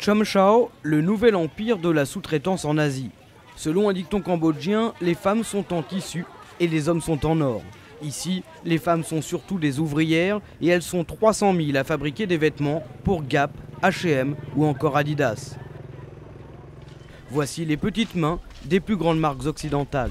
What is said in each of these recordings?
Chomchao, le nouvel empire de la sous-traitance en Asie. Selon un dicton cambodgien, les femmes sont en tissu et les hommes sont en or. Ici, les femmes sont surtout des ouvrières et elles sont 300 000 à fabriquer des vêtements pour Gap, H&M ou encore Adidas. Voici les petites mains des plus grandes marques occidentales.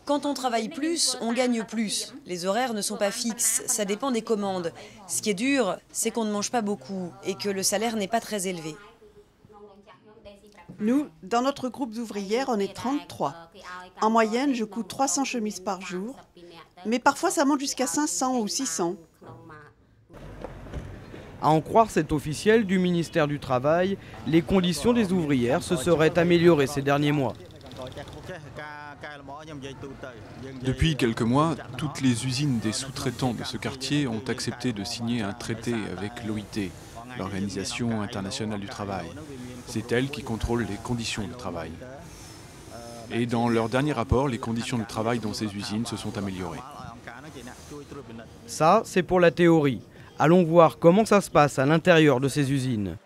Quand on travaille plus, on gagne plus. Les horaires ne sont pas fixes, ça dépend des commandes. Ce qui est dur, c'est qu'on ne mange pas beaucoup et que le salaire n'est pas très élevé. Nous, dans notre groupe d'ouvrières, on est 33. En moyenne, je couds 300 chemises par jour, mais parfois ça monte jusqu'à 500 ou 600. À en croire cet officiel du ministère du Travail, les conditions des ouvrières se seraient améliorées ces derniers mois. Depuis quelques mois, toutes les usines des sous-traitants de ce quartier ont accepté de signer un traité avec l'OIT, l'Organisation internationale du travail. C'est elle qui contrôle les conditions de travail. Et dans leur dernier rapport, les conditions de travail dans ces usines se sont améliorées. Ça, c'est pour la théorie. Allons voir comment ça se passe à l'intérieur de ces usines.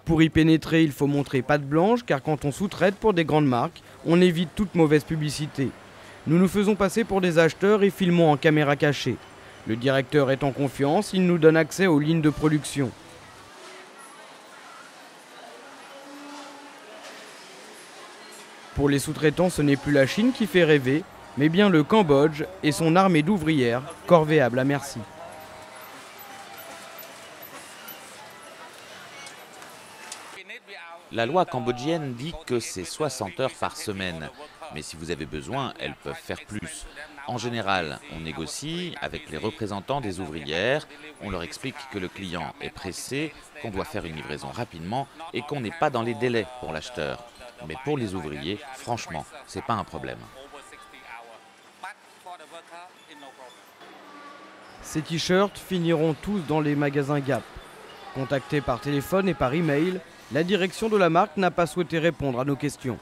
Pour y pénétrer, il faut montrer patte blanche, car quand on sous-traite pour des grandes marques, on évite toute mauvaise publicité. Nous nous faisons passer pour des acheteurs et filmons en caméra cachée. Le directeur est en confiance, il nous donne accès aux lignes de production. Pour les sous-traitants, ce n'est plus la Chine qui fait rêver, mais bien le Cambodge et son armée d'ouvrières, corvéables à merci. La loi cambodgienne dit que c'est 60 heures par semaine, mais si vous avez besoin, elles peuvent faire plus. En général, on négocie avec les représentants des ouvrières, on leur explique que le client est pressé, qu'on doit faire une livraison rapidement et qu'on n'est pas dans les délais pour l'acheteur. Mais pour les ouvriers, franchement, c'est pas un problème. Ces t-shirts finiront tous dans les magasins Gap. Contactés par téléphone et par email, la direction de la marque n'a pas souhaité répondre à nos questions.